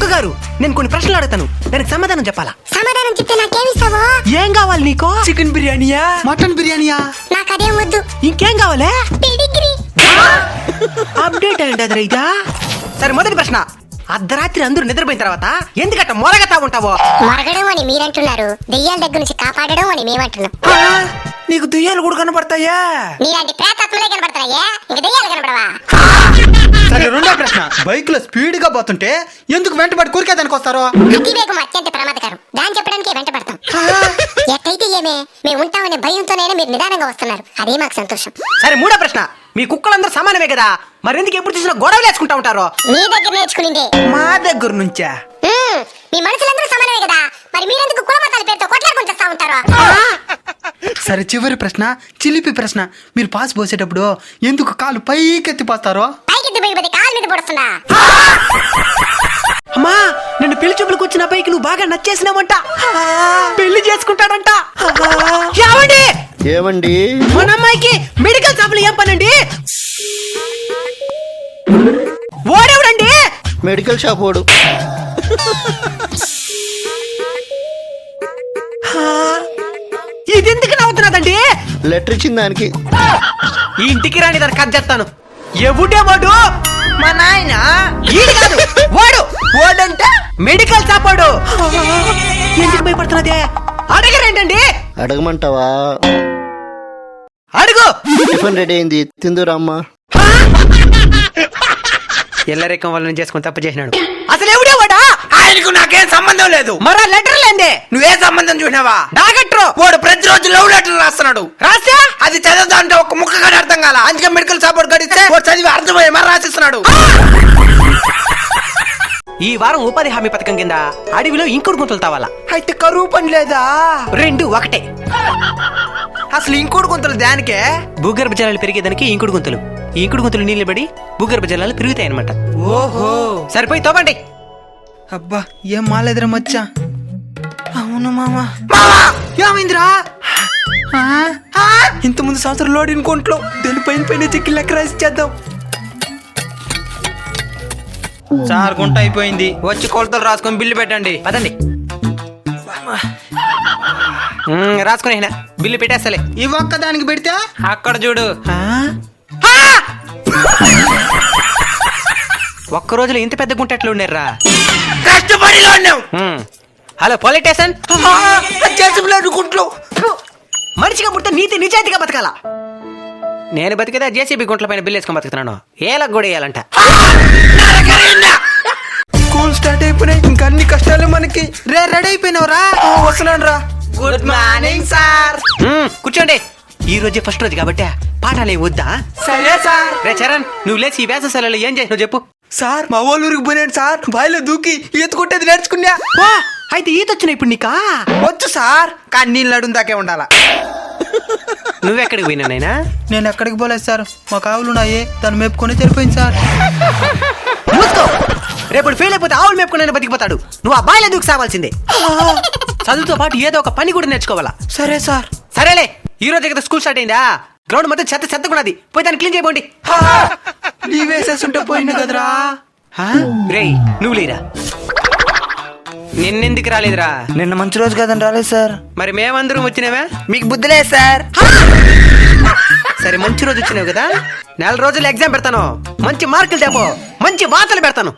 కుక్క గారు, నేను కొన్ని ప్రశ్నలు అడుగుతాను, దానికి సమాధానం చెప్పాలా? సమాధానం చెప్తే నాకేమిస్తావో? ఏం కావాలి నీకు? చికెన్ బిర్యానీయా, మటన్ బిర్యానీయా? నాకు అదేం వద్దు. ఇంకేం కావాలి? పెడిగ్రీ. అప్డేట్ అయ్యింది ఇదా. సరే, మొదటి ప్రశ్న. అర్ధరాత్రి అందరూ నిద్రపోయిన తర్వాత ఎందుకట్ట మొరగతా ఉంటావో? మొరగడం అని మీరంటున్నారు, దెయ్యాల దగ్గర నుంచి కాపాడడం అని మేమంటున్నాం. నీకు దెయ్యాలు కూడా కనపడతాయా? నీలాంటి ప్రేతాత్మలే కనపడతాయా, ఇంక దెయ్యాలు కనపడవా? సరే, రెండో ప్రశ్న. బైక్ లో స్పీడ్ గా పోతుంటే ఎందుకు వెంటబడి కూరికేదానికి వస్తారు? అతివేగం అత్యంత ప్రమాదకరం, దాన్ని చెప్పడానికే వెంట పడతాం. ఎట్టయితే ఏమే, మేము ఉంటామనే భయంతోనైనా మీరు నిదానంగా వస్తున్నారు, అదే మాకు సంతోషం. సరే, మూడో ప్రశ్న. మీ కుక్కలందరూ సమానమే కదా, మరి ఎందుకు ఎప్పుడు చూసినా గొడవలు వేసుకుంటా ఉంటారు? మీ దగ్గర నేర్చుకునిందే. మా దగ్గర నుంచా? మీ మనుషులందరూ సమానమే కదా, మరి మీరెందుకు కులమతాల పేరుతో కొట్లాడుకుంటూ వస్తా ఉంటారు? సరే, చివరి ప్రశ్న, చిలిపి ప్రశ్న. మీరు పాస్ పోసేటప్పుడు ఎందుకు కాలు పైకెత్తి పోస్తారో? పైకెత్తి పోయి కాలు మీద పడుతున్నా. అమ్మా, నిన్ను పెళ్లి చూపులకు వచ్చిన అబ్బాయికి నువ్వు బాగా నచ్చేసినావంట, పెళ్లి చేసుకుంటాడంట. ఏమండి? మన అమ్మాయికి మెడికల్ షాప్ లో ఏం పనండి? ఓడెవడండి? మెడికల్ షాప్ ఓడు. ఇది ఎందుకు నవ్వుతున్నదండి? లెటర్ ఇచ్చిన దానికి. ఈ ఇంటికి రాని దాన్ని కట్ చేస్తాను. ఎవడే వాడు? మా నాయన. కాదు, వాడు. వాడంటే మెడికల్ షాప్ వాడు. ఎందుకు భయపడుతున్నదే? అడగరేంటండి? అడగమంటావా? అడుగు. టిఫిన్ రెడీ అయింది, తిందురామ్మా. ఎల్లరేకం వాళ్ళని చేసుకుని తప్పు చేసినాడు. అసలు ఎవడే వాడా? ఆయనకు నాకేం సంబంధం లేదు. మరా లెటర్ లేందే. నువ్వే సంబంధం చూసినావా? డాగట్రు వాడు ప్రతిరోజు లవ్ లెటర్ రాస్తున్నాడు. రాస్తే అది చదవదా అంటే ఒక ముక్క కూడా అర్థం కాల. అందుకే మెడికల్ సపోర్ట్ గడిస్తే వాడు చదివి అర్థమయ్యే మరి రాసిస్తున్నాడు. ఈ వారం ఉపాధి హామీ పథకం కింద అడవిలో ఇంకుడు గుంతలు తావాలా. అయితే కరువు పని లేదా? రెండు ఒకటే. అసలు ఇంకోటి గుంతలు దానికే? భూగర్భ జలాలు పెరిగేదానికి ఇంకుడు గుంతలు. ఈ ఇంకుడు గుంతలు నీళ్లు పడి భూగర్భ జలాలు పెరుగుతాయి అనమాట. ఓహో, సరిపోయి తోపండి. అబ్బా, ఏం మాలేదురా మచ్చా. అవును మామా. ఏమైందిరా? ఇంత ముందు సంవత్సరం లోడ్ ఇంకోంట్లో దాని పైన చెక్కి లెక్క రాసి చేద్దాం. సార్ గుంట అయిపోయింది, వచ్చి కొలతలు రాసుకొని బిల్లు పెట్టండి. పదండి. రాసుకునే బిల్లు పెట్టేస్తలే. ఈ ఒక్క దానికి పెడితే అక్కడ చూడు. ఒక్క రోజులో ఇంత పెద్ద గుంట ఎట్లా ఉండేర్రా? కష్టపడిలో ఉన్నాం. Hello police station. గుంట్లో మనిషిగా పుడితే నీతి నిజాయితీగా బతకాల. నేను బతికేదా జేసీబీ గుంట్ల పైన బిల్లు వేసుకొని బతుకుతున్నాను. ఏలకు కూడా వేయాలంట. స్కూల్ స్టార్ట్ అయిపోయినాయి, ఇంకా అన్ని కష్టాలు మనకి. రెడీ అయిపోయినావురా? వస్తున్నాను రా. Good morning sir. కూర్చోండి. ఈ రోజే ఫస్ట్ రోజు కాబట్టి పాఠాలు వద్దా? సరే సార్. రే చరణ్, నువ్వు లేచి ఈ వేసవిలో ఏం చేసినావు చెప్పు. సార్, మా వాళ్ళ ఊరికి పోయాను సార్. బాయిలో దూకి ఈత కొట్టేది నేర్చుకున్నా. అయితే ఈత వచ్చిన ఇప్పుడు నీకా? వచ్చు సార్, కానీ నీళ్ళు నడుం దాకే ఉండాలా. నువ్వెక్కడికి పోయినా నైనా? నేను ఎక్కడికి పోలేదు సార్, మా కావులు ఉన్నాయే, తను మేపుకొని సరిపోయింది సార్. మూసుకో. రేపు ఫెయిల్ అయిపోతే ఆవులు మేపుకొని బతికిపోతాడు. నువ్వు ఆ బాయిలో దూకి సావాల్సిందే. చదువుతో పాటు ఏదో ఒక పని కూడా నేర్చుకోవాలా. సరే సార్. సరేలే, ఈ రోజు కదా స్కూల్ స్టార్ట్ అయిందా? గ్రౌండ్ మొత్తం చెత్తకున్నది, పోయి దాన్ని క్లీన్ చేయబోండి. లీవ్ వేసేస్తుంటే పోయింది కదరా. రేయ్, నువ్వు లేరా? నిన్నెందుకు రాలేదురా? నిన్న మంచి రోజు కదని రాలేదు సార్. మరి మేమందరం వచ్చినావా? మీకు బుద్ధి లేదు సార్. సరే, మంచి రోజు వచ్చినావు కదా, 4 రోజులు ఎగ్జామ్ పెడతాను. మంచి మార్కులు తేపో, మంచి వార్తలు పెడతాను.